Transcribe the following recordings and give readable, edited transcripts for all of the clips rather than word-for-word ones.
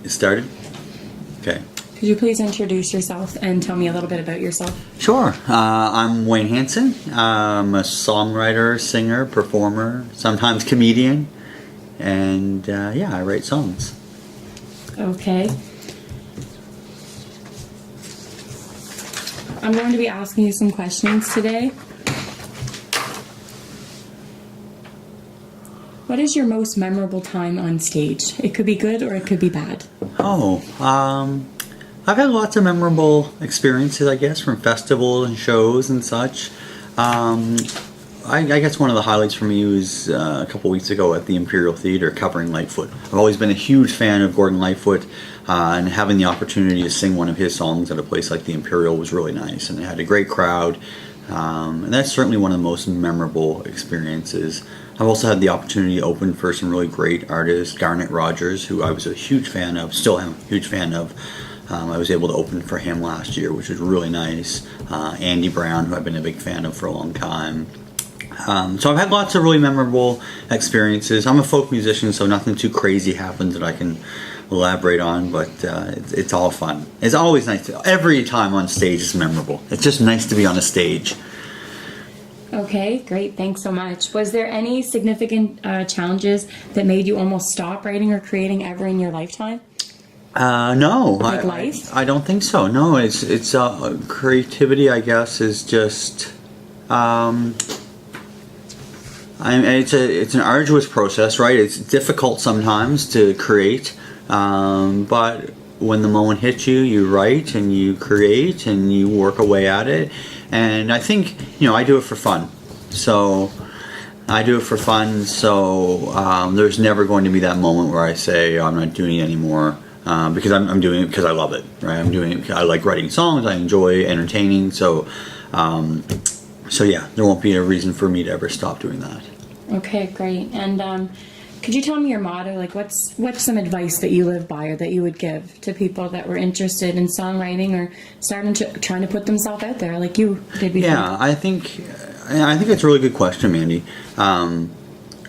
It started? Okay. Could you please introduce yourself and tell me a little bit about yourself? Sure. I'm Wayne Hansen. I'm a songwriter, singer, performer, sometimes comedian, and yeah, I write songs. Okay. I'm going to be asking you some questions today. What is your most memorable time on stage? It could be good or it could be bad. Oh, I've had lots of memorable experiences, I guess, from festivals and shows and such. I guess one of the highlights for me was a couple weeks ago at the Imperial Theatre covering Lightfoot. I've always been a huge fan of Gordon Lightfoot, and having the opportunity to sing one of his songs at a place like the Imperial was really nice, and it had a great crowd, and that's certainly one of the most memorable experiences. I've also had the opportunity to open for some really great artists, Garnet Rogers, who I was a huge fan of, still am a huge fan of. I was able to open for him last year, which was really nice. Andy Brown, who I've been a big fan of for a long time. So I've had lots of really memorable experiences. I'm a folk musician, so nothing too crazy happens that I can elaborate on, but it's all fun. It's always nice. Every time on stage is memorable. It's just nice to be on a stage. Okay, great. Thanks so much. Was there any significant challenges that made you almost stop writing or creating ever in your lifetime? No, Like life? I don't think so. No, it's creativity, I guess, is just it's an arduous process, right? It's difficult sometimes to create, but when the moment hits you, you write and you create and you work away at it. And I think, I do it for fun. So there's never going to be that moment where I say, I'm not doing it anymore, because I'm doing it because I love it, right? I'm doing it because I like writing songs, I enjoy entertaining, so yeah, there won't be a reason for me to ever stop doing that. Okay, great. And could you tell me your motto? Like, what's some advice that you live by or that you would give to people that were interested in songwriting or trying to put themselves out there like you did before? Yeah, I think it's a really good question, Mandy. I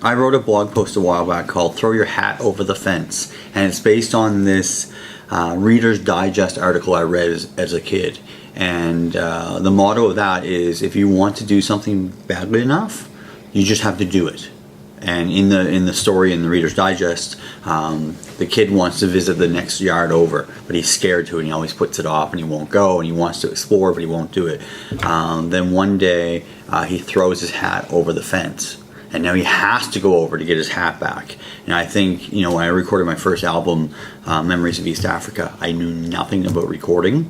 wrote a blog post a while back called "Throw Your Hat Over the Fence," and it's based on this Reader's Digest article I read as a kid. And the motto of that is, if you want to do something badly enough, you just have to do it. And in the story in the Reader's Digest, the kid wants to visit the next yard over, but he's scared to, and he always puts it off, and he won't go, and he wants to explore, but he won't do it. Then one day, he throws his hat over the fence, and now he has to go over to get his hat back. And I think, when I recorded my first album, Memories of East Africa, I knew nothing about recording.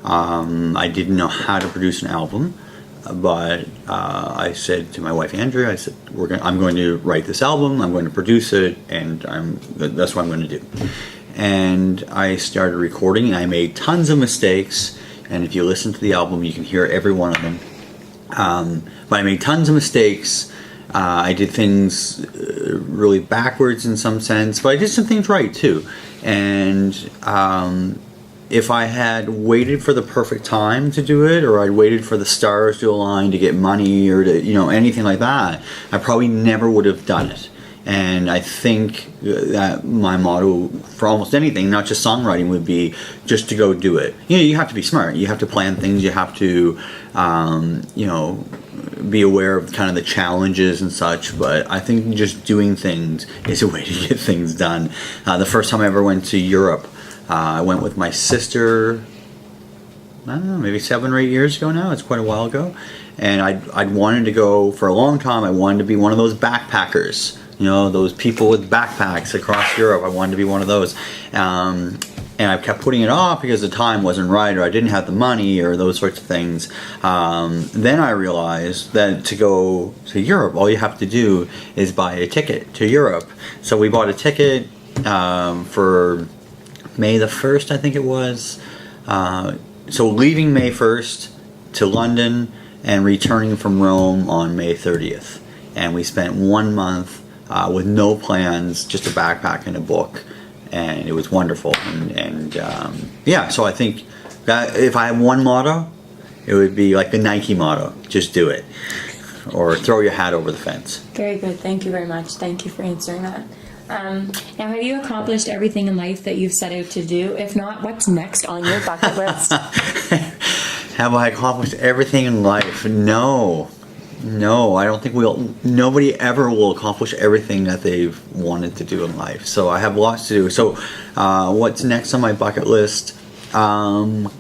I didn't know how to produce an album. But I said to my wife Andrea, I said, I'm going to write this album, I'm going to produce it, and that's what I'm going to do. And I started recording, and I made tons of mistakes, and if you listen to the album, you can hear every one of them. But I made tons of mistakes. I did things really backwards in some sense, but I did some things right too. And if I had waited for the perfect time to do it, or I'd waited for the stars to align to get money, or to anything like that, I probably never would have done it. And I think that my motto for almost anything, not just songwriting, would be just to go do it. You have to be smart. You have to plan things. You have to, be aware of kind of the challenges and such. But I think just doing things is a way to get things done. The first time I ever went to Europe, I went with my sister, I don't know, maybe 7 or 8 years ago now. It's quite a while ago. And I'd wanted to go for a long time. I wanted to be one of those backpackers, those people with backpacks across Europe. I wanted to be one of those. And I kept putting it off because the time wasn't right, or I didn't have the money, or those sorts of things. Then I realized that to go to Europe, all you have to do is buy a ticket to Europe. So we bought a ticket for May the 1st, I think it was. So leaving May 1st to London and returning from Rome on May 30th. And we spent 1 month with no plans, just a backpack and a book. And it was wonderful. Yeah, so I think that if I had one motto, it would be like the Nike motto, just do it. Or throw your hat over the fence. Very good. Thank you very much. Thank you for answering that. Now, have you accomplished everything in life that you've set out to do? If not, what's next on your bucket list? Have I accomplished everything in life? No. No, I don't think nobody ever will accomplish everything that they've wanted to do in life. So I have lots to do. So what's next on my bucket list? Well,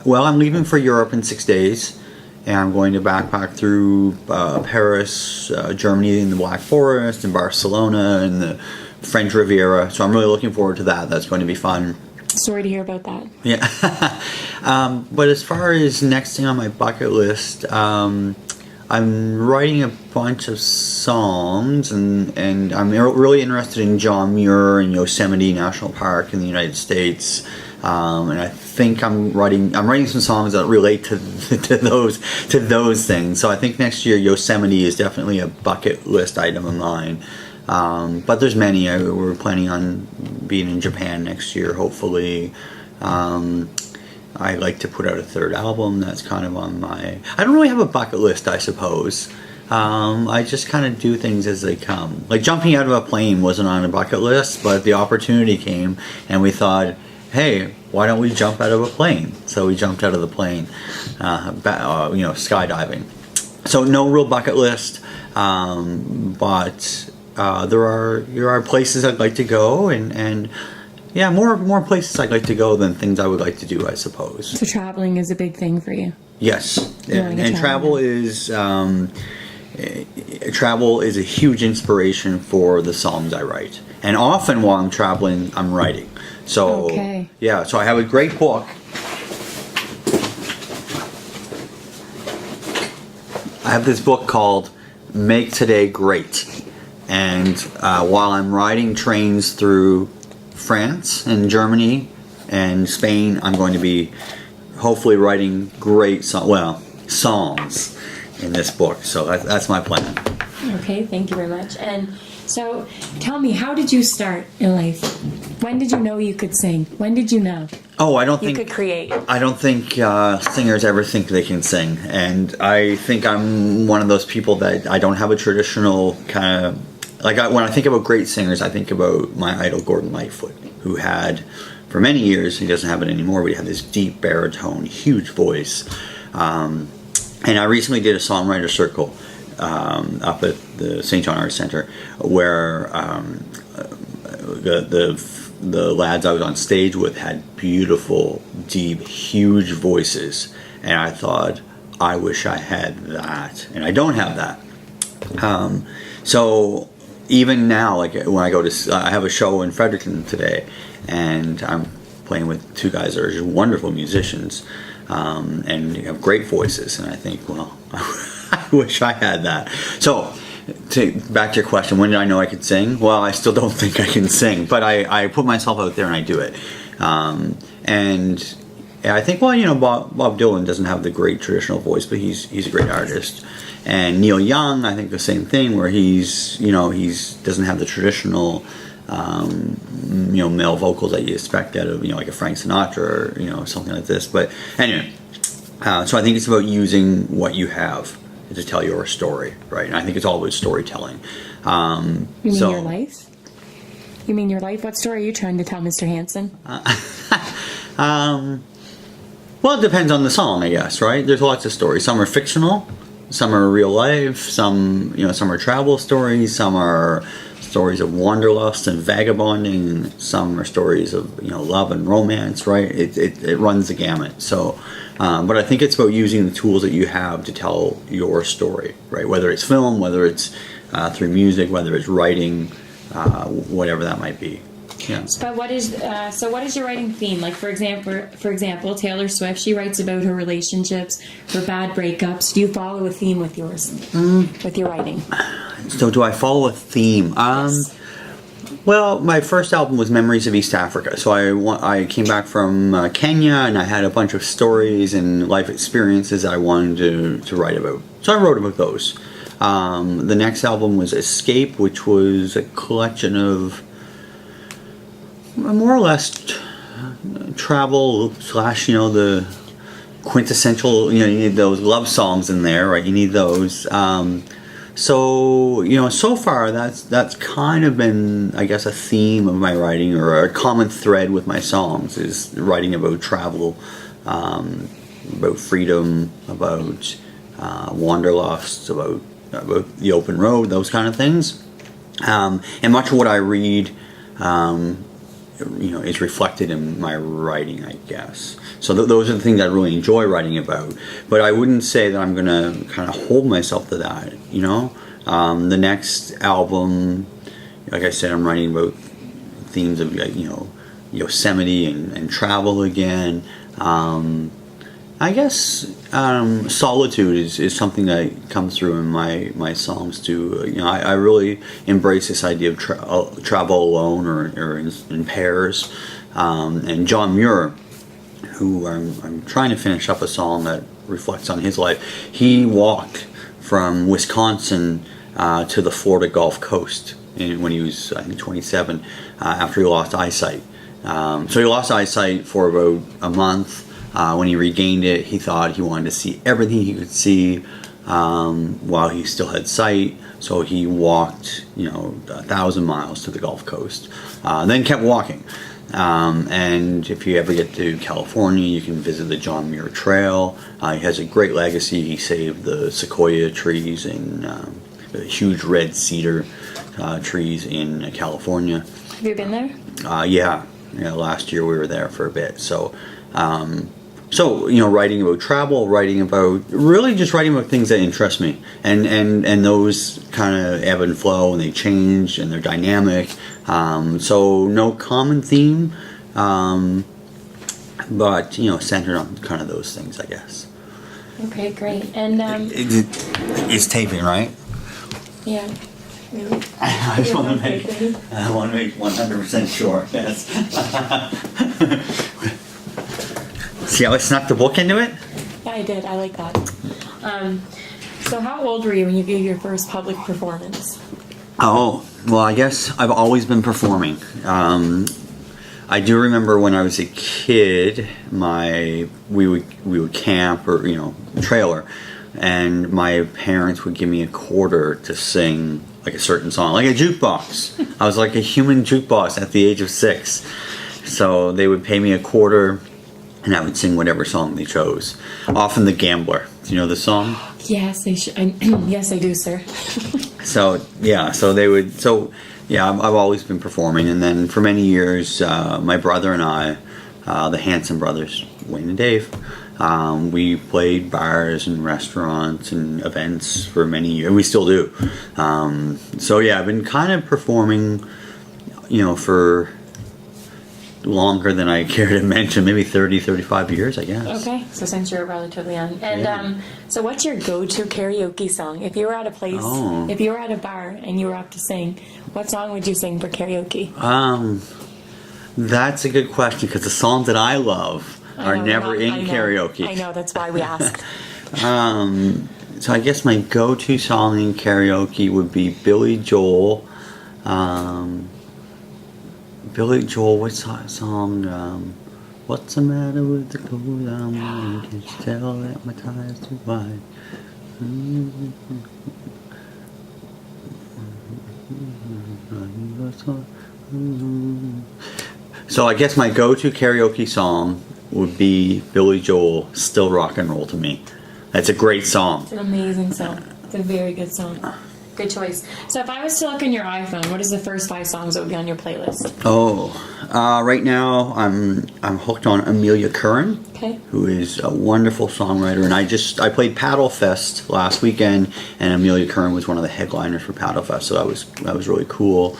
I'm leaving for Europe in 6 days. And I'm going to backpack through Paris, Germany, and the Black Forest, and Barcelona, and the French Riviera. So I'm really looking forward to that. That's going to be fun. Sorry to hear about that. Yeah. But as far as next thing on my bucket list, I'm writing a bunch of songs, and I'm really interested in John Muir and Yosemite National Park in the United States. And I think I'm writing some songs that relate to those things. So I think next year Yosemite is definitely a bucket list item of mine. But there's many. We're planning on being in Japan next year, hopefully. I like to put out a third album. That's kind of on my... I don't really have a bucket list, I suppose. I just kind of do things as they come. Like jumping out of a plane wasn't on a bucket list, but the opportunity came, and we thought, hey, why don't we jump out of a plane? So we jumped out of the plane, skydiving. So no real bucket list, but there are places I'd like to go, and yeah, more places I'd like to go than things I would like to do, I suppose. So traveling is a big thing for you. Yes, and travel is a huge inspiration for the songs I write. And often while I'm traveling, I'm writing. So yeah, so I have a great book. I have this book called Make Today Great. And while I'm riding trains through France and Germany and Spain, I'm going to be hopefully writing great songs in this book. So that's my plan. Okay, thank you very much. And so tell me, how did you start in life? When did you know you could sing? When did you know? Oh, I don't you think could create. I don't think singers ever think they can sing, and I think I'm one of those people that I don't have a traditional kind of when I think about great singers, I think about my idol Gordon Lightfoot, who had for many years, he doesn't have it anymore, but he had this deep baritone, huge voice, and I recently did a songwriter circle up at the St. John Arts Center, where the lads I was on stage with had beautiful, deep, huge voices, and I thought, I wish I had that, and I don't have that. So even now, like when I go to, I have a show in Fredericton today, and I'm playing with two guys that are just wonderful musicians, and have great voices, and I think, well, I wish I had that. So, back to your question, when did I know I could sing? Well, I still don't think I can sing, but I put myself out there and I do it. And I think, Bob Dylan doesn't have the great traditional voice, but he's a great artist. And Neil Young, I think the same thing, where he's doesn't have the traditional male vocals that you expect out of like a Frank Sinatra or something like this. But anyway, so I think it's about using what you have to tell your story, right? And I think it's all about storytelling. You mean your life? You mean your life? What story are you trying to tell, Mr. Hansen? Well, it depends on the song, I guess, right? There's lots of stories. Some are fictional, some are real life, some are travel stories, some are stories of wanderlust and vagabonding, some are stories of love and romance, right? It runs the gamut. So, but I think it's about using the tools that you have to tell your story, right? Whether it's film, whether it's through music, whether it's writing, whatever that might be. Yeah. But what is your writing theme? Like for example, Taylor Swift, she writes about her relationships, her bad breakups. Do you follow a theme with yours, with your writing? So do I follow a theme? Yes. Well, my first album was Memories of East Africa. So I came back from Kenya, and I had a bunch of stories and life experiences I wanted to write about. So I wrote about those. The next album was Escape, which was a collection of more or less travel / the quintessential, you need those love songs in there, right? You need those. So, so far that's kind of been, I guess, a theme of my writing, or a common thread with my songs, is writing about travel, about freedom, about wanderlust, about the open road, those kind of things. And much of what I read, is reflected in my writing, I guess. So those are the things I really enjoy writing about. But I wouldn't say that I'm going to kind of hold myself to that, The next album, like I said, I'm writing about themes of, Yosemite and travel again. I guess solitude is something that comes through in my songs too. I really embrace this idea of travel alone, or in pairs. And John Muir, who I'm trying to finish up a song that reflects on his life. He walked from Wisconsin to the Florida Gulf Coast when he was, I think, 27, after he lost eyesight. So he lost eyesight for about a month. When he regained it, he thought he wanted to see everything he could see while he still had sight. So he walked, 1,000 miles to the Gulf Coast, then kept walking. And if you ever get to California, you can visit the John Muir Trail. He has a great legacy. He saved the sequoia trees and the huge red cedar trees in California. Have you been there? Yeah. Last year we were there for a bit. So, writing about travel, writing about things that interest me, and those kind of ebb and flow, and they change, and they're dynamic. So no common theme, but centered on kind of those things, I guess. Okay, great. And it's taping, right? Yeah. Really? I just want to make 100% sure. Yes. See how I snuck the book into it? Yeah, I did. I like that. So how old were you when you gave your first public performance? Oh, well, I guess I've always been performing. I do remember when I was a kid, we would camp, or trailer, and my parents would give me a quarter to sing like a certain song, like a jukebox. I was like a human jukebox at the age of 6. So they would pay me a quarter, and I would sing whatever song they chose. Often The Gambler. Do you know the song? Yes, yes, I do, sir. I've always been performing. And then for many years, my brother and I, the Hansen brothers, Wayne and Dave, we played bars and restaurants and events for many years. We still do. I've been kind of performing, for longer than I care to mention, maybe 30, 35 years, I guess. Okay, so since you're relatively young. And so what's your go-to karaoke song? If you were at a place, if you were at a bar and you were up to sing, what song would you sing for karaoke? That's a good question, because the songs that I love are never in karaoke. I know, that's why we asked. So I guess my go-to song in karaoke would be Billy Joel. What's that song? What's the matter with the clothes I'm wearing? Can't you tell that my tie's too wide? So I guess my go-to karaoke song would be Billy Joel, Still Rock and Roll to Me. That's a great song. It's an amazing song. It's a very good song. Good choice. So if I was to look in your iPhone, what is the first 5 songs that would be on your playlist? Right now I'm hooked on Amelia Curran, who is a wonderful songwriter, and I played Paddle Fest last weekend, and Amelia Curran was one of the headliners for Paddle Fest, so that was really cool.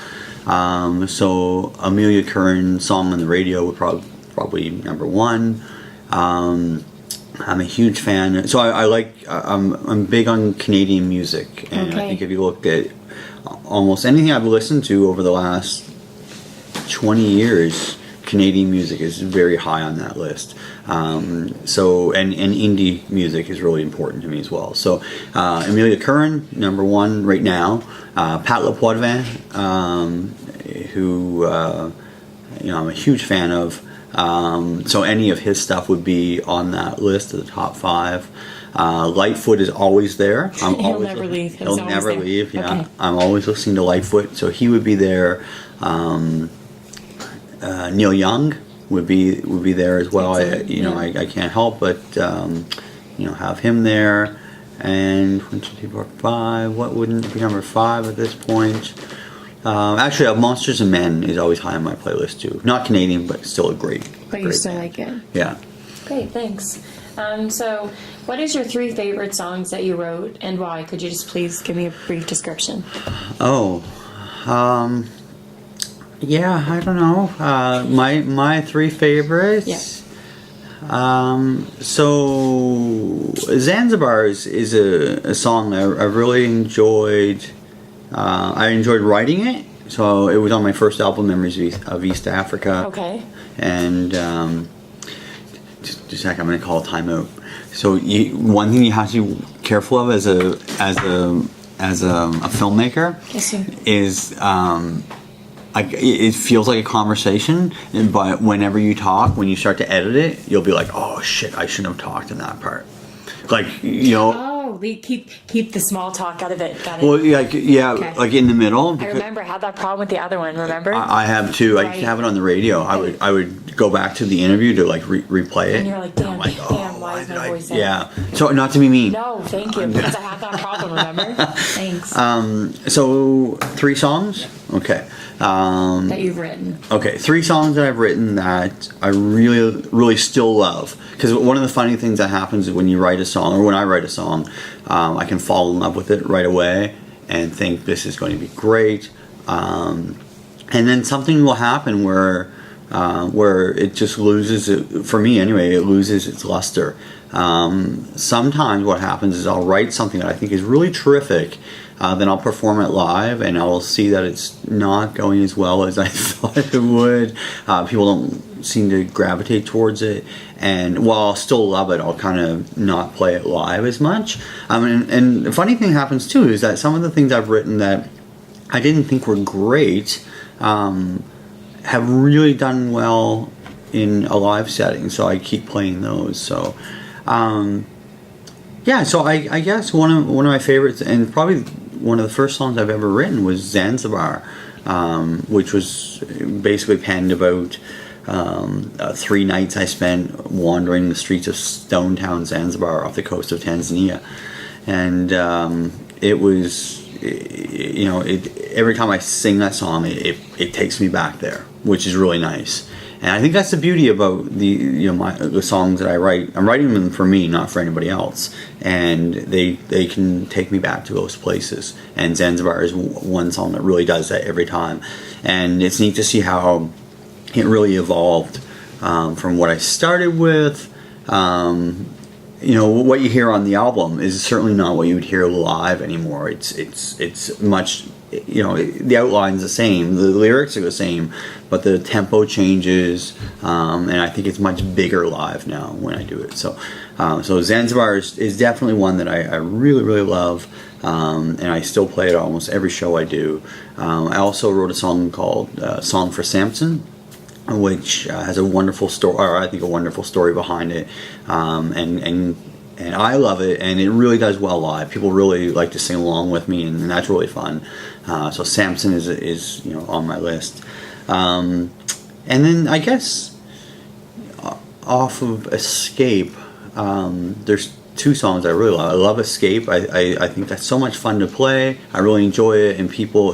So Amelia Curran song on the radio would probably number 1. I'm a huge fan. So I'm big on Canadian music, and I think if you look at almost anything I've listened to over the last 20 years, Canadian music is very high on that list. And indie music is really important to me as well. So Amelia Curran, number 1 right now. Pat Lapoitevin, who I'm a huge fan of. So any of his stuff would be on that list of the top 5. Lightfoot is always there. He'll never leave. He's He'll always never there. leave. Yeah, Okay. I'm always listening to Lightfoot, so he would be there. Neil Young would be there as well. Excellent. I can't help but have him there. And 1, 2, 3, 4, 5. What wouldn't be number 5 at this point? Actually, Monsters and Men is always high on my playlist too. Not Canadian, but still a great. But you great still band. like it. Yeah. Great, thanks. So, what is your 3 favorite songs that you wrote, and why? Could you just please give me a brief description? Oh, yeah. I don't know. My 3 favorites. Yeah. So Zanzibar is a song I really enjoyed. I enjoyed writing it. So it was on my first album, Memories of East Africa. Okay. And just a second, I'm going to call a timeout. So one thing you have to be careful of as a filmmaker Yes, sir. is it feels like a conversation, but whenever you talk, when you start to edit it, you'll be like, oh shit, I shouldn't have talked in that part. Like, Oh, we keep the small talk out of it. Got it. well, yeah, Okay. like in the middle. I remember I had that problem with the other one. Remember? I have too. I used Right. to have it on the radio. I would go back to the interview to like replay it. And you're like, damn, I'm damn, why is did my I-" voice there? Yeah. So not to be mean. No, thank you, because I had that problem. Remember? Thanks. So 3 songs. Okay. That you've written. Okay, 3 songs that I've written that I really, really still love. Because one of the funny things that happens is when you write a song, or when I write a song, I can fall in love with it right away and think this is going to be great. And then something will happen where it just loses it, for me anyway, it loses its luster. Sometimes what happens is I'll write something that I think is really terrific, then I'll perform it live and I'll see that it's not going as well as I thought it would. People don't seem to gravitate towards it, and while I'll still love it, I'll kind of not play it live as much. And the funny thing happens too is that some of the things I've written that I didn't think were great have really done well in a live setting, so I keep playing those. So yeah, so I guess one of my favorites, and probably one of the first songs I've ever written, was Zanzibar, which was basically penned about 3 nights I spent wandering the streets of Stone Town, Zanzibar, off the coast of Tanzania. And it was, every time I sing that song, it takes me back there, which is really nice. And I think that's the beauty about the songs that I write. I'm writing them for me, not for anybody else. And they can take me back to those places. And Zanzibar is one song that really does that every time. And it's neat to see how it really evolved from what I started with. What you hear on the album is certainly not what you would hear live anymore. It's much, the outline's the same, the lyrics are the same, but the tempo changes, and I think it's much bigger live now when I do it. So Zanzibar is definitely one that I really, really love, and I still play it almost every show I do. I also wrote a song called Song for Samson, which has a wonderful story, or I think a wonderful story behind it, and I love it, and it really does well live. People really like to sing along with me, and that's really fun. So Samson is on my list, and then I guess off of Escape, there's 2 songs I really love. I love Escape. I think that's so much fun to play. I really enjoy it, and people,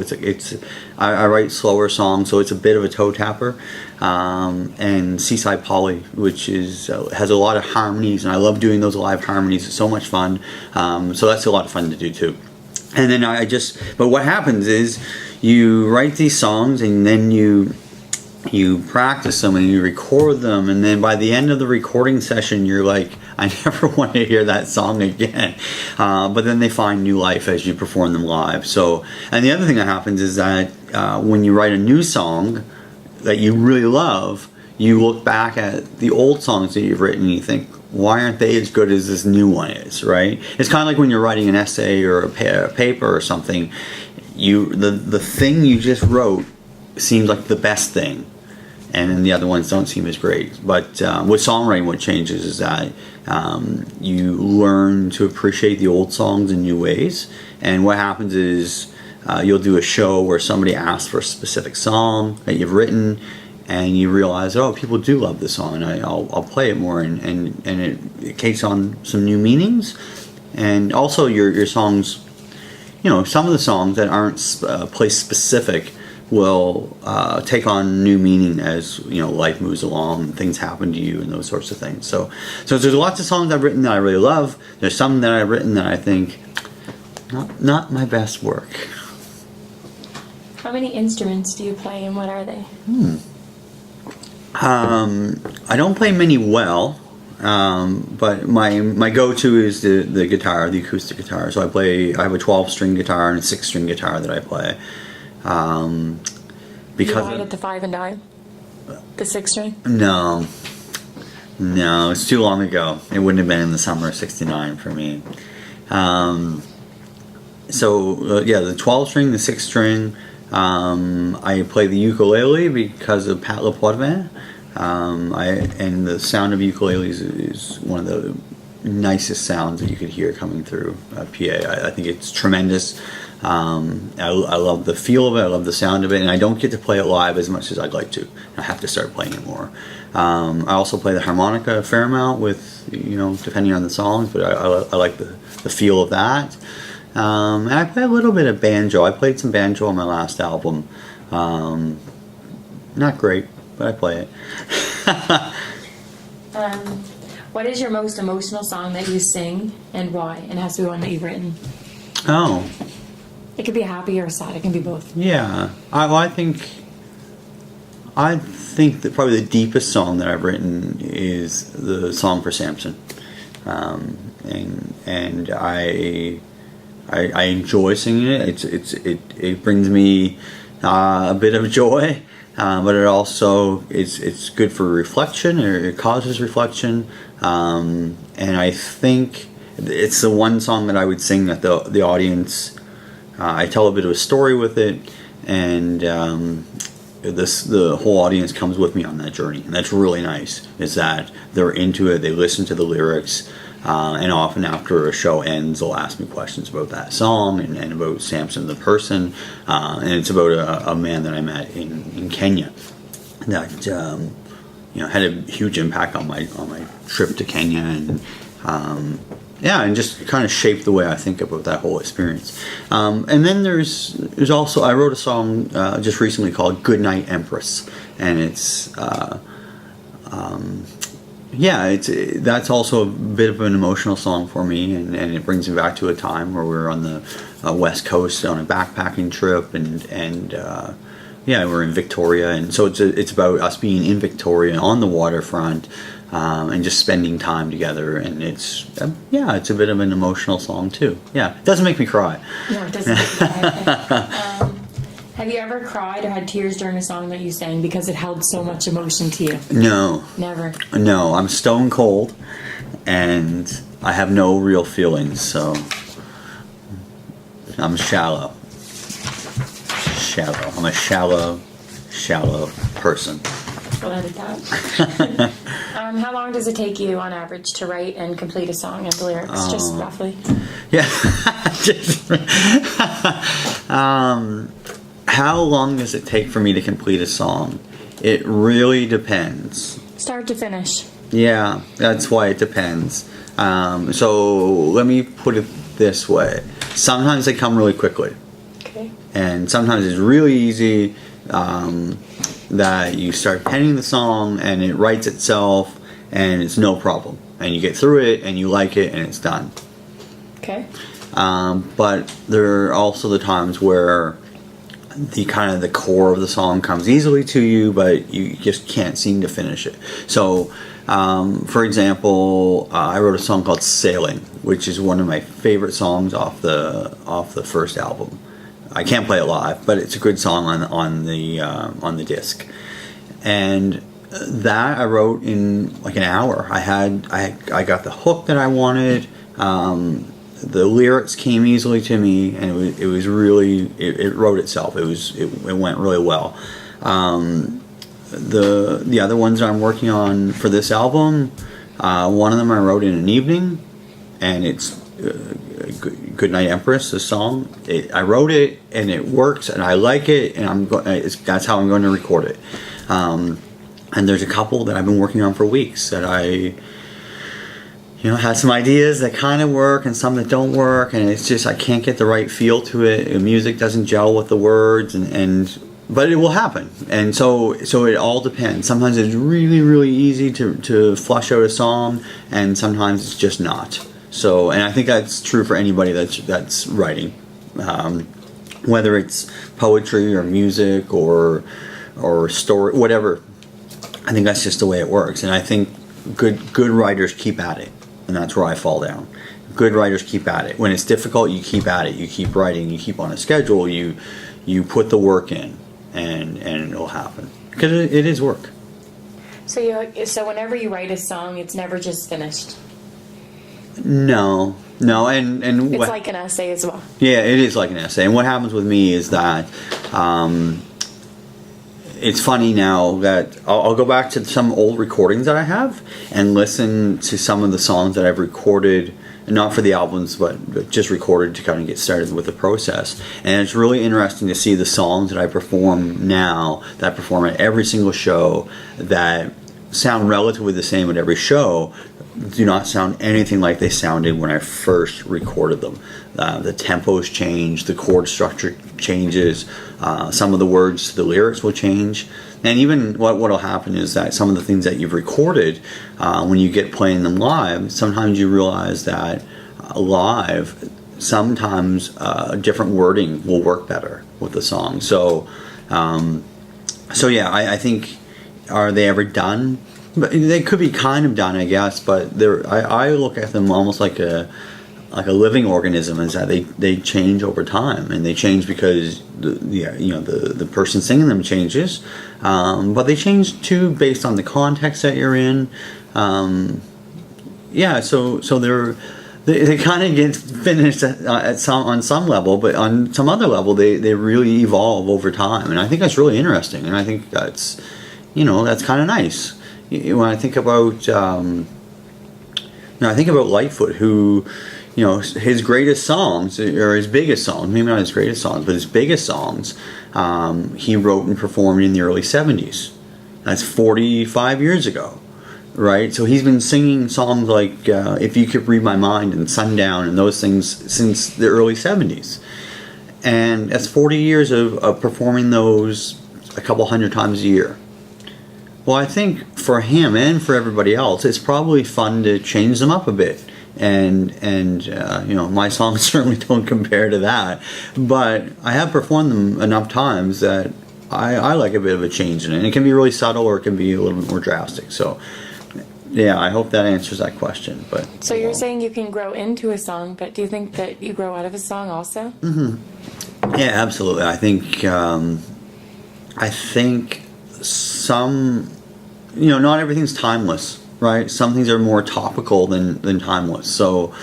I write slower songs, so it's a bit of a toe tapper. And Seaside Polly, which has a lot of harmonies, and I love doing those live harmonies. It's so much fun. So that's a lot of fun to do too. And then but what happens is you write these songs, and then you practice them and you record them, and then by the end of the recording session you're like, I never want to hear that song again, but then they find new life as you perform them live. So, and the other thing that happens is that when you write a new song that you really love, you look back at the old songs that you've written and you think, why aren't they as good as this new one is, right? It's kind of like when you're writing an essay or a paper or something, the thing you just wrote seems like the best thing. and then the other ones don't seem as great. But with songwriting, what changes is that you learn to appreciate the old songs in new ways. And what happens is you'll do a show where somebody asks for a specific song that you've written, and you realize, oh, people do love this song, and I'll play it more, and it takes on some new meanings. And also your songs, you know, some of the songs that aren't place specific will take on new meaning as, you know, life moves along and things happen to you and those sorts of things. So there's lots of songs I've written that I really love. There's some that I've written that I think not my best work. How many instruments do you play, and what are they? I don't play many well, but my go-to is the guitar, the acoustic guitar. So I have a 12-string guitar and a 6-string guitar that I play. Because you buy it at the 5 and dime? The 6-string? No, it's too long ago. It wouldn't have been in the summer of '69 for me. The 12-string, the 6-string. I play the ukulele because of Pat LaPoitvin. And the sound of ukuleles is one of the nicest sounds that you could hear coming through PA. I think it's tremendous. I love the feel of it. I love the sound of it, and I don't get to play it live as much as I'd like to. I have to start playing it more. I also play the harmonica a fair amount, with, you know, depending on the songs, but I like the feel of that. And I play a little bit of banjo. I played some banjo on my last album. Not great, but I play it. What is your most emotional song that you sing, and why? And it has to be one that you've written. Oh. It could be happy or sad. It can be both. Yeah. I think that probably the deepest song that I've written is the song for Samson. And I enjoy singing it. It brings me a bit of joy, but it also it's good for reflection, or it causes reflection. And I think it's the one song that I would sing that the audience. I tell a bit of a story with it, and the whole audience comes with me on that journey, and that's really nice. Is that they're into it, they listen to the lyrics. And often after a show ends, they'll ask me questions about that song and about Samson the person. And it's about a man that I met in Kenya that had a huge impact on my trip to Kenya, and just kind of shaped the way I think about that whole experience. And then there's also, I wrote a song just recently called "Goodnight Empress," and it's. That's also a bit of an emotional song for me, and it brings me back to a time where we were on the West Coast on a backpacking trip, and we're in Victoria, and so it's about us being in Victoria on the waterfront, and just spending time together, and it's a bit of an emotional song too. Yeah, it doesn't make me cry. No, it doesn't make me cry. Have you ever cried or had tears during a song that you sang because it held so much emotion to you? No. Never? No, I'm stone cold, and I have no real feelings, so I'm shallow. I'm a shallow person. We'll edit that. How long does it take you on average to write and complete a song and the lyrics, just roughly? Yeah. How long does it take for me to complete a song? It really depends. Start to finish. Yeah, that's why it depends. So let me put it this way. Sometimes they come really quickly. Okay. And sometimes it's really easy that you start penning the song and it writes itself and it's no problem. And you get through it and you like it and it's done. Okay. But there are also the times where the core of the song comes easily to you, but you just can't seem to finish it. So, for example, I wrote a song called "Sailing," which is one of my favorite songs off the first album. I can't play it live, but it's a good song on the disc. And that I wrote in like an hour. I got the hook that I wanted. The lyrics came easily to me, and it was really it wrote itself. It went really well. the other ones I'm working on for this album, one of them I wrote in an evening, and it's Good Night Empress, the song. I wrote it and it works and I like it, and that's how I'm going to record it. And there's a couple that I've been working on for weeks that I had some ideas that kind of work and some that don't work, and it's just I can't get the right feel to it. The music doesn't gel with the words, but it will happen. And so it all depends. Sometimes it's really, really easy to flush out a song, and sometimes it's just not. So, and I think that's true for anybody that's writing, whether it's poetry or music or story, whatever. I think that's just the way it works. And I think good writers keep at it, and that's where I fall down. Good writers keep at it. When it's difficult, you keep at it. You keep writing. You keep on a schedule. You put the work in, and it'll happen because it is work. So whenever you write a song, it's never just finished. No, and it's like an essay as well. Yeah, it is like an essay. And what happens with me is that it's funny now that I'll go back to some old recordings that I have and listen to some of the songs that I've recorded, not for the albums, but just recorded to kind of get started with the process. And it's really interesting to see the songs that I perform now, that I perform at every single show, that sound relatively the same at every show, do not sound anything like they sounded when I first recorded them. The tempos change, the chord structure changes, some of the words to the lyrics will change, and even what'll happen is that some of the things that you've recorded, when you get playing them live, sometimes you realize that live, sometimes different wording will work better with the song. So yeah, I think, are they ever done? But they could be kind of done, I guess. But I look at them almost like a living organism, is that they change over time, and they change because the person singing them changes, but they change too based on the context that you're in. So they kind of get finished on some level, but on some other level they really evolve over time, and I think that's really interesting, and I think that's kind of nice. When I think about Lightfoot, who his greatest songs, or his biggest songs, maybe not his greatest songs, but his biggest songs, he wrote and performed in the early 70s. That's 45 years ago, right? So he's been singing songs like If You Could Read My Mind and Sundown and those things since the early 70s. And that's 40 years of performing those a couple hundred times a year. Well, I think for him and for everybody else, it's probably fun to change them up a bit. And my songs certainly don't compare to that. But I have performed them enough times that I like a bit of a change in it. And it can be really subtle, or it can be a little bit more drastic. So, yeah, I hope that answers that question. But so you're saying you can grow into a song, but do you think that you grow out of a song also? Mm-hmm. Yeah, absolutely. I think some, not everything's timeless, right? Some things are more topical than timeless. So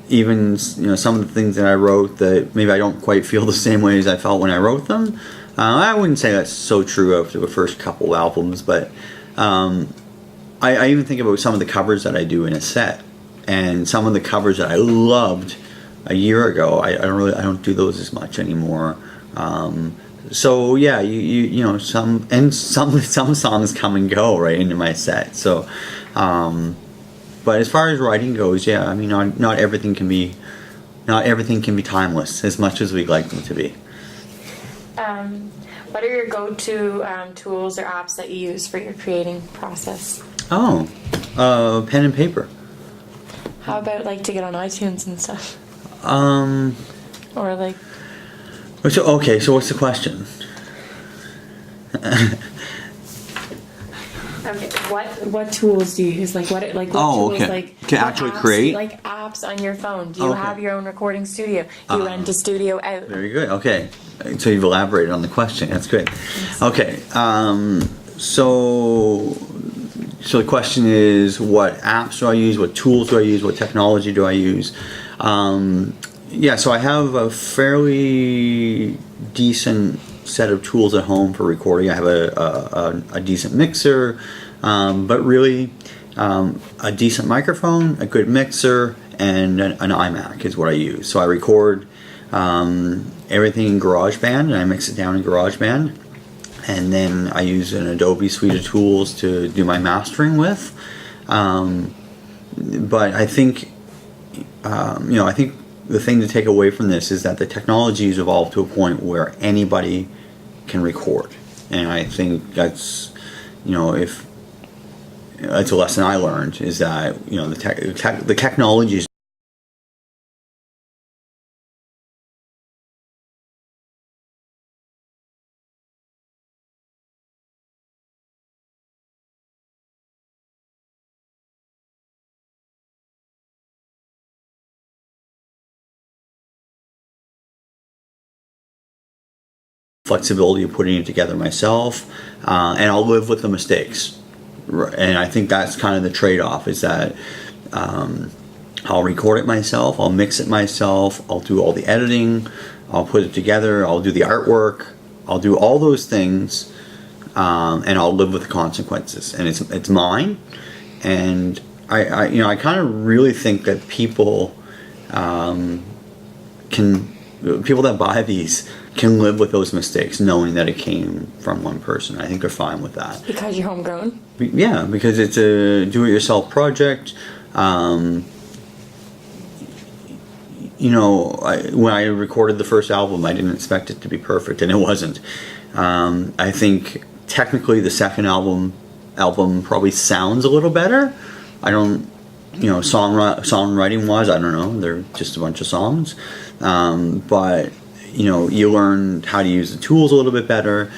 even some of the things that I wrote that maybe I don't quite feel the same way as I felt when I wrote them, I wouldn't say that's so true after the first couple albums, but I even think about some of the covers that I do in a set, and some of the covers that I loved a year ago, I don't do those as much anymore. So yeah, some songs come and go right into my set. So, but as far as writing goes, yeah, I mean, not everything can be timeless as much as we'd like them to be. What are your go-to tools or apps that you use for your creating process? Oh, pen and paper. How about to get on iTunes and stuff? Or like. So what's the question? Okay, what tools do you use? What tools to actually create? Like apps on your phone. Do you have your own recording studio? Do you rent a studio out? Very good. Okay. So you've elaborated on the question. That's good. Okay. So the question is, what apps do I use? What tools do I use? What technology do I use? So I have a fairly decent set of tools at home for recording. I have a decent mixer, but really a decent microphone, a good mixer, and an iMac is what I use. So I record everything in GarageBand, and I mix it down in GarageBand, and then I use an Adobe suite of tools to do my mastering with. But I think, I think the thing to take away from this is that the technology has evolved to a point where anybody can record, and I think that's, if it's a lesson I learned, is that the technology is flexibility of putting it together myself, and I'll live with the mistakes. And I think that's kind of the trade-off, is that I'll record it myself, I'll mix it myself, I'll do all the editing, I'll put it together, I'll do the artwork, I'll do all those things, and I'll live with the consequences. And it's mine. And I kind of really think that people people that buy these can live with those mistakes, knowing that it came from one person. I think they're fine with that. Because you're homegrown? Yeah, because it's a do-it-yourself project. When I recorded the first album, I didn't expect it to be perfect, and it wasn't. I think technically the second album probably sounds a little better. I don't, songwriting-wise, I don't know. They're just a bunch of songs. But you learn how to use the tools a little bit better.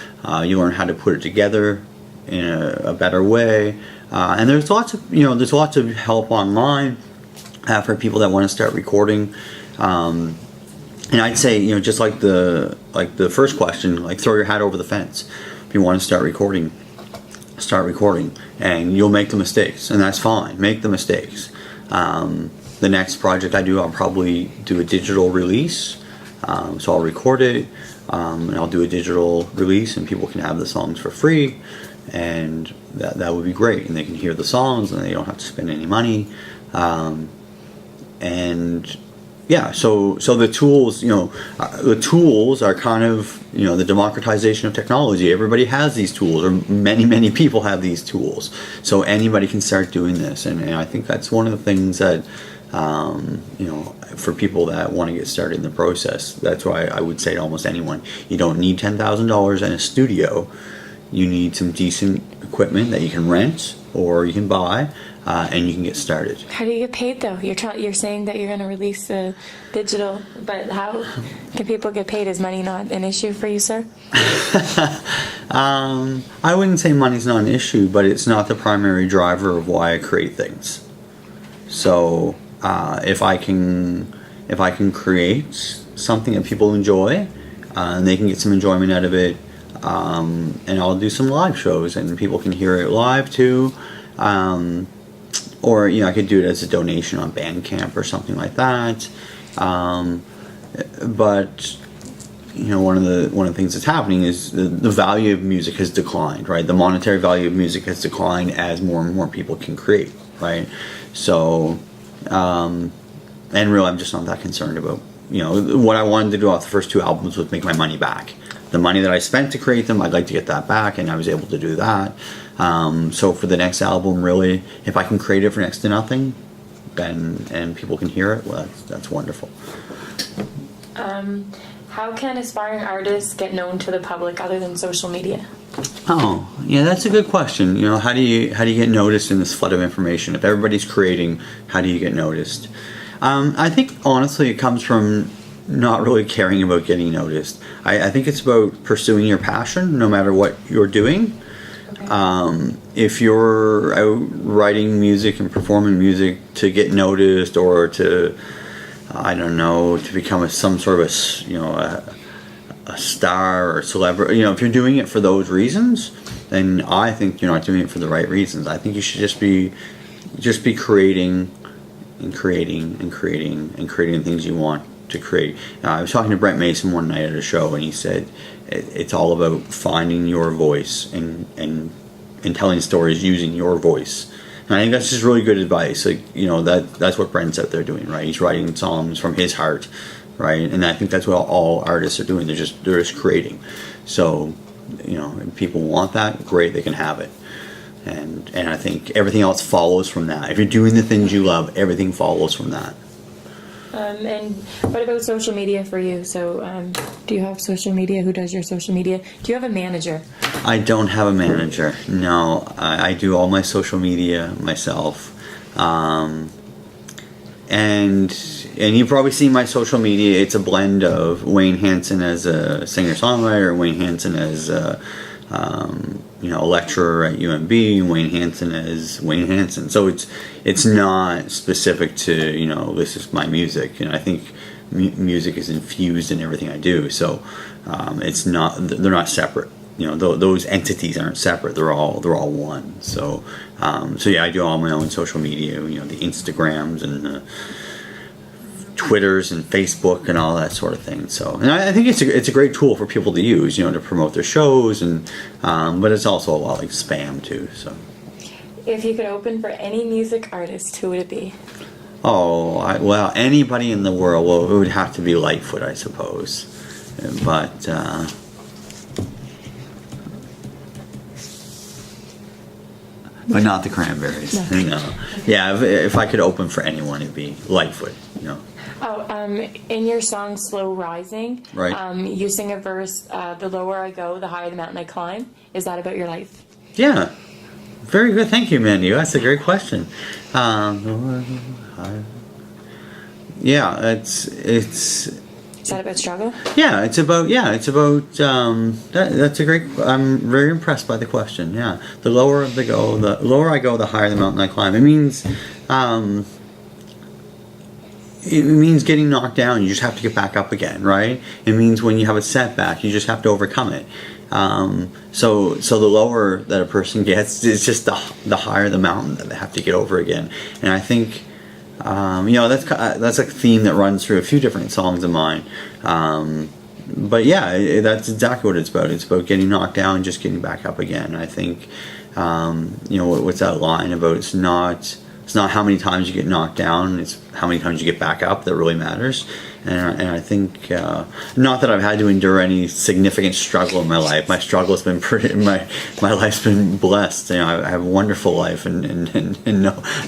You learn how to put it together in a better way. And there's lots of help online for people that want to start recording. And I'd say, just like the first question, like throw your hat over the fence. If you want to start recording, and you'll make the mistakes, and that's fine. Make the mistakes. The next project I do, I'll probably do a digital release. So I'll record it, and I'll do a digital release, and people can have the songs for free, and that would be great. And they can hear the songs, and they don't have to spend any money. And yeah, so the tools, the tools are kind of, the democratization of technology. Everybody has these tools, or many people have these tools. So anybody can start doing this, and I think that's one of the things that, for people that want to get started in the process, that's why I would say to almost anyone, you don't need $10,000 in a studio. You need some decent equipment that you can rent or you can buy, and you can get started. How do you get paid, though? You're saying that you're going to release a digital, but how can people get paid? Is money not an issue for you, sir? I wouldn't say money's not an issue, but it's not the primary driver of why I create things. So if I can create something that people enjoy, and they can get some enjoyment out of it, and I'll do some live shows, and people can hear it live too, or I could do it as a donation on Bandcamp or something like that. But one of the things that's happening is the value of music has declined, right? The monetary value of music has declined as more and more people can create, right? So, and really, I'm just not that concerned about, what I wanted to do off the first two albums was make my money back. The money that I spent to create them, I'd like to get that back, and I was able to do that. So for the next album, really, if I can create it for next to nothing, and people can hear it, well, that's wonderful. How can aspiring artists get known to the public other than social media? Oh, yeah, that's a good question. How do you get noticed in this flood of information? If everybody's creating, how do you get noticed? I think honestly it comes from not really caring about getting noticed. I think it's about pursuing your passion no matter what you're doing. Okay. If you're out writing music and performing music to get noticed, or to, I don't know, to become some sort of a star or a celebrity, if you're doing it for those reasons, then I think you're not doing it for the right reasons. I think you should just be creating and creating and creating and creating things you want to create. I was talking to Brent Mason one night at a show, and he said it's all about finding your voice and telling stories using your voice. And I think that's just really good advice. Like, you know, that's what Brent's out there doing, right? He's writing songs from his heart, right? And I think that's what all artists are doing. They're just creating. So, you know, if people want that, great, they can have it. And I think everything else follows from that. If you're doing the things you love, everything follows from that. And what about social media for you? So, do you have social media? Who does your social media? Do you have a manager? I don't have a manager. No, I do all my social media myself. And you've probably seen my social media. It's a blend of Wayne Hansen as a singer-songwriter, Wayne Hansen as a lecturer at UMB, Wayne Hansen as Wayne Hansen. So it's not specific to, you know, this is my music. And I think music is infused in everything I do. So it's not, they're not separate. You know, those entities aren't separate. They're all one. So yeah, I do all my own social media. You know, the Instagrams and the Twitters and Facebook and all that sort of thing. So, and I think it's a great tool for people to use, you know, to promote their shows, and but it's also a lot like spam too. So, if you could open for any music artist, who would it be? Well, anybody in the world. Well, it would have to be Lightfoot, I suppose, but. But not the Cranberries. No. Yeah, if I could open for anyone, it'd be Lightfoot. You know. In your song "Slow Rising," right? You sing a verse. The lower I go, the higher the mountain I climb. Is that about your life? Yeah. Very good. Thank you, Mandy. That's a great question. Yeah, it's. Is that about struggle? Yeah, it's about. That's a great. I'm very impressed by the question. Yeah, the lower I go, the higher the mountain I climb. It means. It means getting knocked down. You just have to get back up again, right? It means when you have a setback, you just have to overcome it. So the lower that a person gets, it's just the higher the mountain that they have to get over again. And I think, that's a theme that runs through a few different songs of mine. But yeah, that's exactly what it's about. It's about getting knocked down and just getting back up again. I think, what's that line about? It's not how many times you get knocked down, it's how many times you get back up that really matters. And I think, not that I've had to endure any significant struggle in my life. My struggle has been my life's been blessed. You know, I have a wonderful life and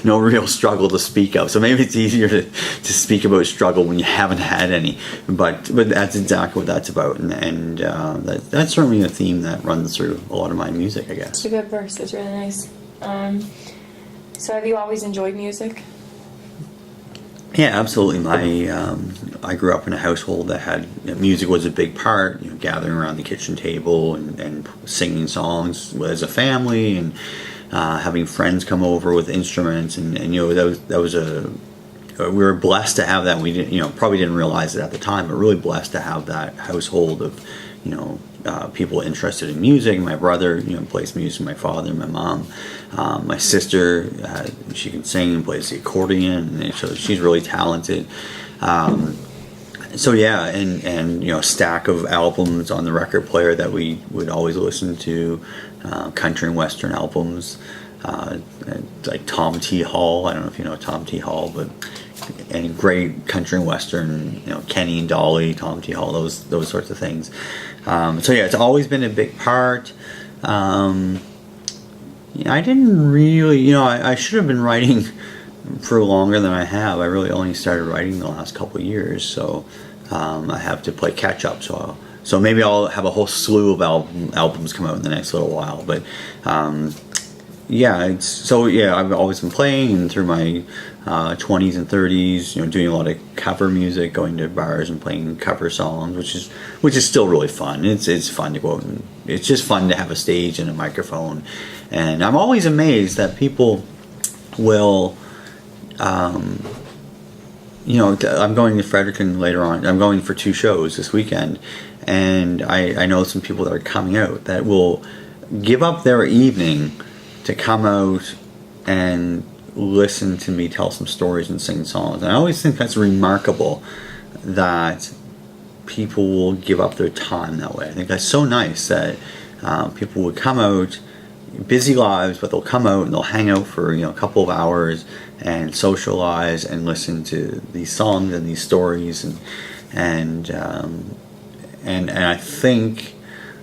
no real struggle to speak of. So maybe it's easier to speak about struggle when you haven't had any. But that's exactly what that's about. And that's certainly a theme that runs through a lot of my music, I guess. It's a good verse. It's really nice. So have you always enjoyed music? Yeah, absolutely. I grew up in a household that had music was a big part. You know, gathering around the kitchen table and singing songs as a family, and having friends come over with instruments, and that was we were blessed to have that. We didn't, probably didn't realize it at the time, but really blessed to have that household of, people interested in music. My brother, plays music. My father, my mom, my sister, she can sing and plays the accordion, and so she's really talented. So yeah, and a stack of albums on the record player that we would always listen to, country and western albums, like Tom T. Hall. I don't know if you know Tom T. Hall, but any great country and western, Kenny and Dolly, Tom T. Hall, those sorts of things. So yeah, it's always been a big part. I didn't really, I should have been writing for longer than I have. I really only started writing the last couple of years, so I have to play catch up. So maybe I'll have a whole slew of albums come out in the next little while. But I've always been playing, and through my 20s and 30s, doing a lot of cover music, going to bars and playing cover songs, which is still really fun. It's fun to go out, and it's just fun to have a stage and a microphone. And I'm always amazed that people will, I'm going to Fredericton later on. I'm going for 2 shows this weekend, and I know some people that are coming out that will give up their evening to come out and listen to me tell some stories and sing songs. And I always think that's remarkable, that people will give up their time that way. I think that's so nice that people would come out, busy lives, but they'll come out and they'll hang out for a couple of hours and socialize and listen to these songs and these stories and I think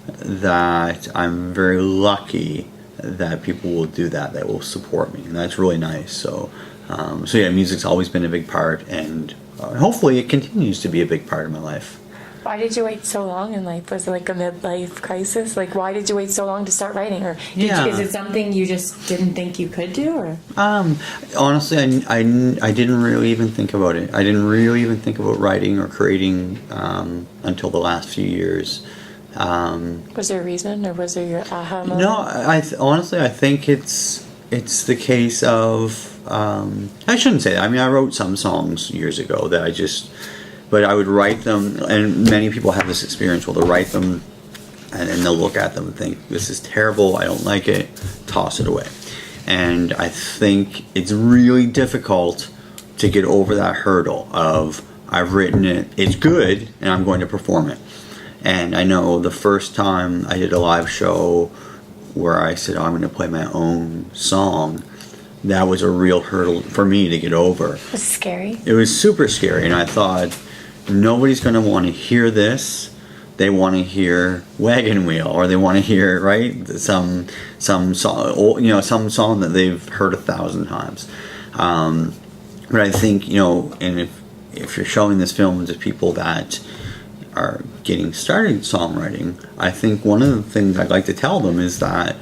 that I'm very lucky that people will do that will support me, and that's really nice. So yeah, music's always been a big part, and hopefully it continues to be a big part of my life. Why did you wait so long in life? Was it like a midlife crisis? Like, why did you wait so long to start writing? Or is it something you just didn't think you could do? Or honestly, I didn't really even think about it. I didn't really even think about writing or creating until the last few years. Was there a reason, or was there your aha moment? No, honestly, I think it's the case of I shouldn't say that. I mean, I wrote some songs years ago that but I would write them, and many people have this experience where they'll write them and then they'll look at them and think, this is terrible, I don't like it, toss it away. And I think it's really difficult to get over that hurdle of, I've written it, it's good, and I'm going to perform it. And I know the first time I did a live show where I said, I'm going to play my own song, that was a real hurdle for me to get over. Was it scary? It was super scary, and I thought, nobody's going to want to hear this. They want to hear Wagon Wheel, or they want to hear, right, some song, some song that they've heard 1,000 times. But I think, and if you're showing this film to people that are getting started songwriting, I think one of the things I'd like to tell them is that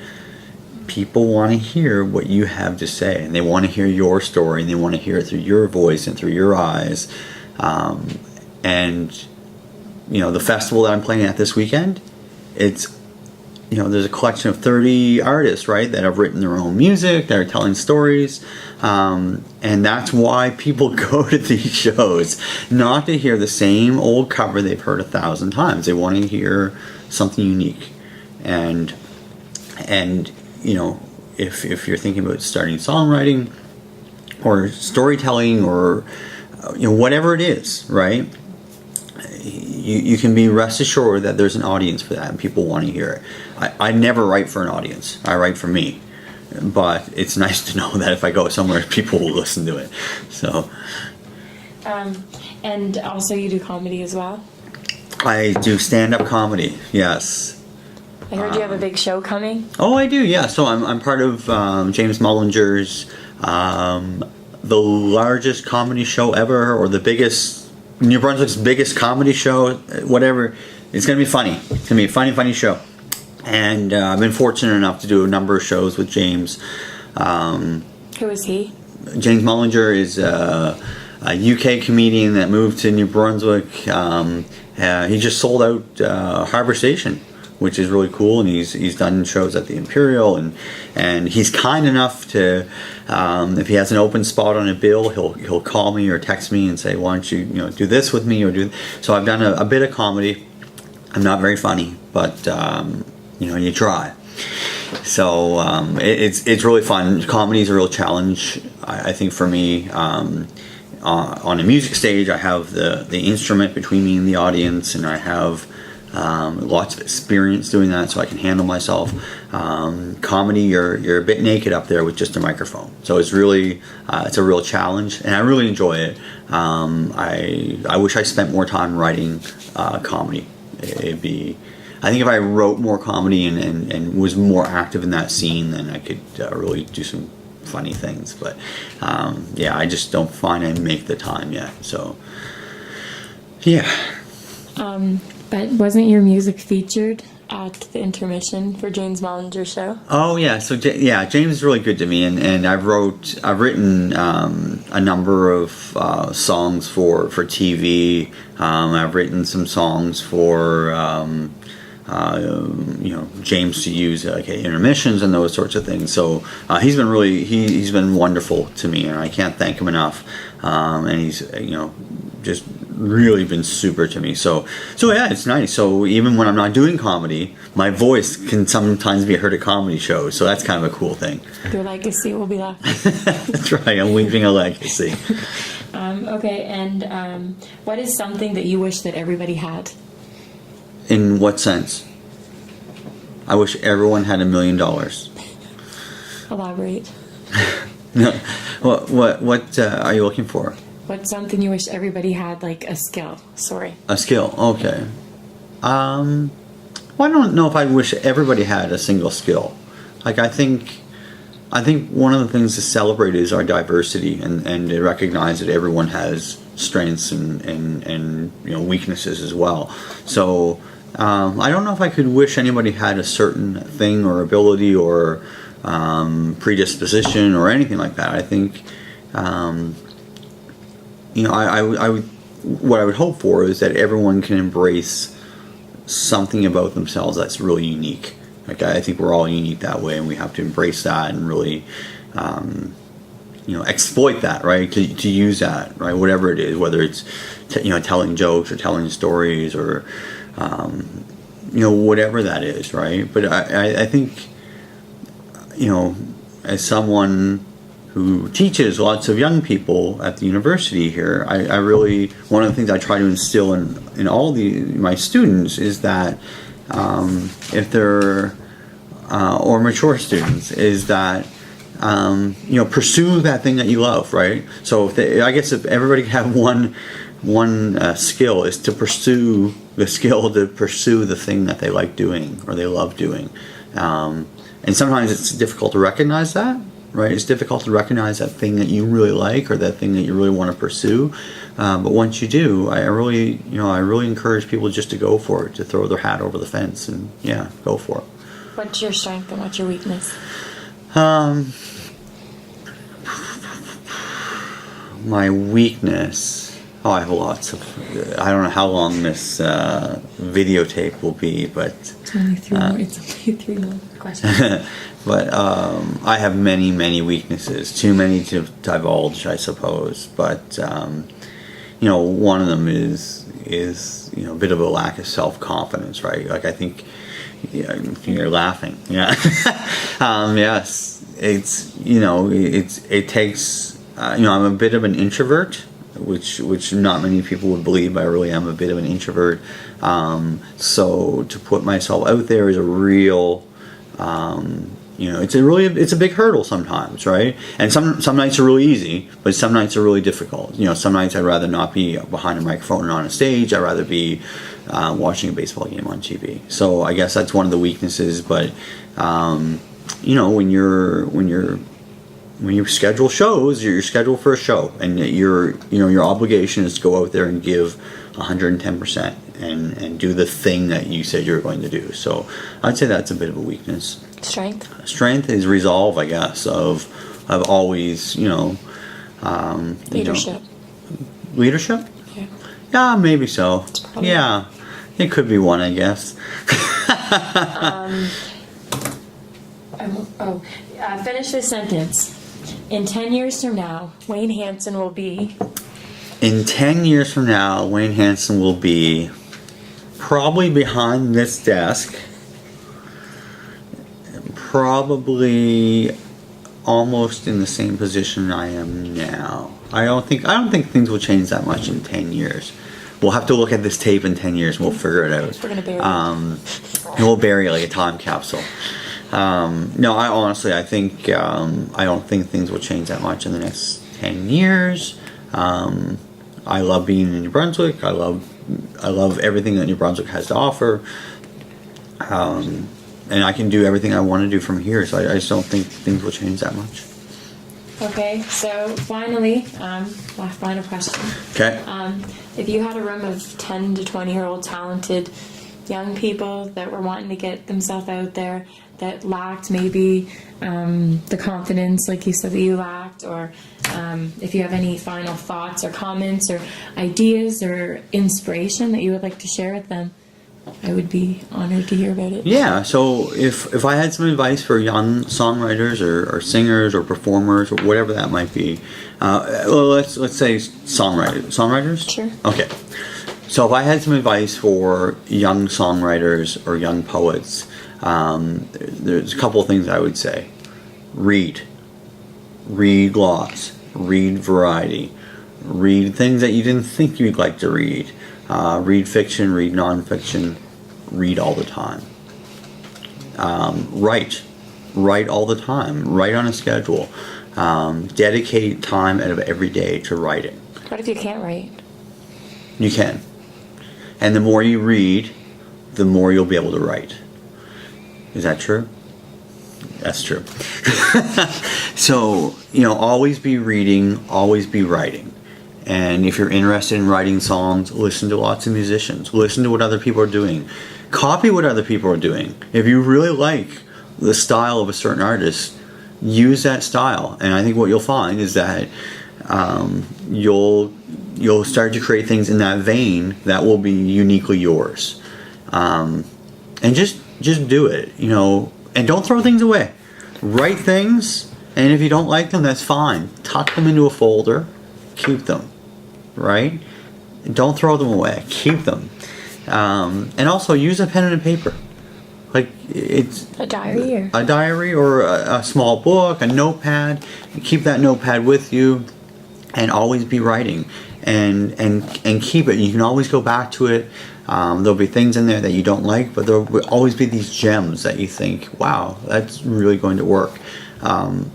people want to hear what you have to say, and they want to hear your story, and they want to hear it through your voice and through your eyes. And the festival that I'm playing at this weekend, it's there's a collection of 30 artists, right, that have written their own music, that are telling stories, and that's why people go to these shows, not to hear the same old cover they've heard 1,000 times. They want to hear something unique, and if you're thinking about starting songwriting or storytelling or whatever it is, right, you can be rest assured that there's an audience for that and people want to hear it. I never write for an audience. I write for me. But it's nice to know that if I go somewhere, people will listen to it. So. And also you do comedy as well? I do stand-up comedy, yes. I heard you have a big show coming. Oh, I do, yeah. So I'm part of James Mullinger's the largest comedy show ever, or the biggest, New Brunswick's biggest comedy show, whatever. It's going to be funny. It's going to be a funny show. And I've been fortunate enough to do a number of shows with James. Who is he? James Mullinger is a UK comedian that moved to New Brunswick. He just sold out Harbour Station, which is really cool, and he's done shows at the Imperial, and he's kind enough to, if he has an open spot on a bill, he'll call me or text me and say, why don't you do this with me, or do. So I've done a bit of comedy. I'm not very funny, but you try. So it's really fun. Comedy is a real challenge, I think, for me. On a music stage, I have the instrument between me and the audience, and I have lots of experience doing that, so I can handle myself. Comedy, you're a bit naked up there with just a microphone, so it's really it's a real challenge, and I really enjoy it. I wish I spent more time writing comedy. I think if I wrote more comedy and was more active in that scene, then I could really do some funny things. But I just don't find I make the time yet. So yeah. But wasn't your music featured at the intermission for James Mullinger's show? Oh yeah, so James is really good to me, and I've written a number of songs for TV. I've written some songs for James to use at intermissions and those sorts of things. So he's been wonderful to me, and I can't thank him enough. And he's just really been super to me. So yeah, it's nice. So even when I'm not doing comedy, my voice can sometimes be heard at comedy shows. So that's kind of a cool thing. Your legacy will be left. That's right. I'm leaving a legacy. Okay, and what is something that you wish that everybody had? In what sense? I wish everyone had $1 million. Elaborate. No, what are you looking for? What's something you wish everybody had, like a skill? Sorry. A skill. Okay. Well, I don't know if I wish everybody had a single skill. Like I think one of the things to celebrate is our diversity and to recognize that everyone has strengths and weaknesses as well. So I don't know if I could wish anybody had a certain thing or ability or predisposition or anything like that. I think I would what I would hope for is that everyone can embrace something about themselves that's really unique. Like I think we're all unique that way, and we have to embrace that and really, exploit that, right? To use that, right? Whatever it is, whether it's telling jokes or telling stories or whatever that is, right? But I think as someone who teaches lots of young people at the university here, I really, one of the things I try to instill in all my students is that if they're or mature students, is that pursue that thing that you love, right? So if everybody could have one skill, is to pursue the skill to pursue the thing that they like doing or they love doing, and sometimes it's difficult to recognize that. Right, it's difficult to recognize that thing that you really like or that thing that you really want to pursue. But once you do, I really encourage people just to go for it, to throw their hat over the fence, and go for it. What's your strength and what's your weakness? My weakness. Oh, I have lots of. I don't know how long this videotape will be, but It's only three more questions. But I have many, many weaknesses. Too many to divulge, I suppose. But one of them is a bit of a lack of self-confidence, right? Like I think you're laughing. Yeah. Yes. It takes. I'm a bit of an introvert, which not many people would believe, but I really am a bit of an introvert. So to put myself out there is a real. It's a big hurdle sometimes, right? And some nights are really easy, but some nights are really difficult. Some nights I'd rather not be behind a microphone and on a stage. I'd rather be watching a baseball game on TV. So I guess that's one of the weaknesses. But when you schedule shows, you're scheduled for a show, and your obligation is to go out there and give 110% and do the thing that you said you were going to do. So I'd say that's a bit of a weakness. Strength is resolve, I guess, of always, Leadership. Leadership? Yeah. Yeah, maybe so. Yeah, it could be one, I guess. Finish this sentence. In 10 years from now, Wayne Hansen will be... In 10 years from now, Wayne Hansen will be probably behind this desk, probably almost in the same position I am now. I don't think things will change that much in 10 years. We'll have to look at this tape in 10 years and we'll figure it out. We're gonna bury it. We'll bury it like a time capsule. No, I think I don't think things will change that much in the next 10 years. I love being in New Brunswick. I love everything that New Brunswick has to offer. And I can do everything I want to do from here, so I just don't think things will change that much. Okay, so finally, final question. Okay. If you had a room of 10 to 20-year-old talented young people that were wanting to get themselves out there, that lacked maybe the confidence, like you said that you lacked, or if you have any final thoughts or comments or ideas or inspiration that you would like to share with them, I would be honored to hear about it. Yeah, so if I had some advice for young songwriters or singers or performers or whatever that might be, let's say songwriters? Sure. Okay. So if I had some advice for young songwriters or young poets, there's a couple of things I would say. Read lots, read variety, Read things that you didn't think you'd like to read. Read fiction, read nonfiction, read all the time. Write all the time. Write on a schedule. Dedicate time out of every day to writing. What if you can't write? You can. And the more you read, the more you'll be able to write. Is that true? That's true. So, always be reading, always be writing. And if you're interested in writing songs, listen to lots of musicians. Listen to what other people are doing. Copy what other people are doing. If you really like the style of a certain artist, use that style. And I think what you'll find is that you'll start to create things in that vein that will be uniquely yours. And just do it, and don't throw things away. Write things, and if you don't like them, that's fine. Tuck them into a folder, keep them, right? Don't throw them away, keep them. And also use a pen and a paper. Like it's A diary or a small book, a notepad. Keep that notepad with you, and always be writing, and keep it. You can always go back to it. There'll be things in there that you don't like, but there will always be these gems that you think, wow, that's really going to work.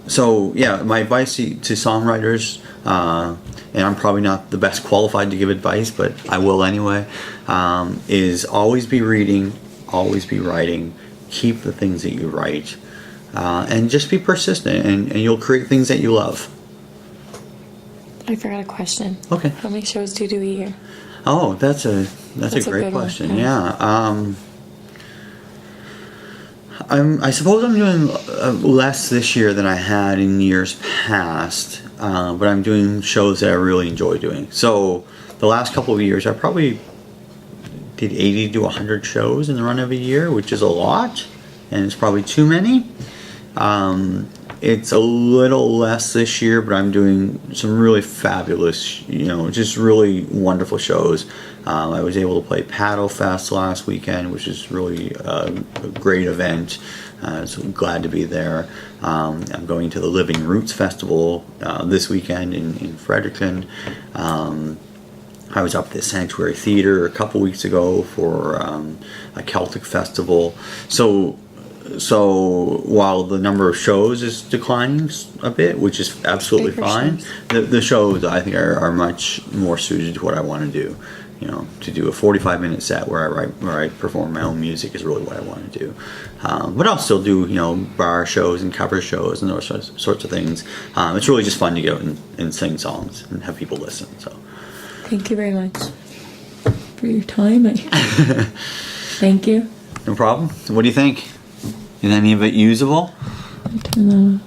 So yeah, my advice to songwriters, and I'm probably not the best qualified to give advice, but I will anyway, is always be reading, always be writing, keep the things that you write, and just be persistent, and you'll create things that you love. I forgot a question. Okay. How many shows do you do a year? Oh, that's a That's a great good one, question. yeah. Yeah. I suppose I'm doing less this year than I had in years past, but I'm doing shows that I really enjoy doing. So the last couple of years, I probably did 80 to 100 shows in the run of a year, which is a lot, and it's probably too many. It's a little less this year, but I'm doing some really fabulous, just really wonderful shows. I was able to play Paddle Fest last weekend, which is really a great event. So I'm glad to be there. I'm going to the Living Roots Festival this weekend in Fredericton. I was up at the Sanctuary Theatre a couple weeks ago for a Celtic festival. So while the number of shows is declining a bit, which is absolutely Bigger fine, shows. the shows I think are much more suited to what I want to do. To do a 45-minute set where I perform my own music is really what I want to do. But I'll still do bar shows and cover shows and those sorts of things. It's really just fun to go and sing songs and have people listen. So Thank you very much for your time. Thank you. no problem. So what do you think? Is any of it usable? I don't know.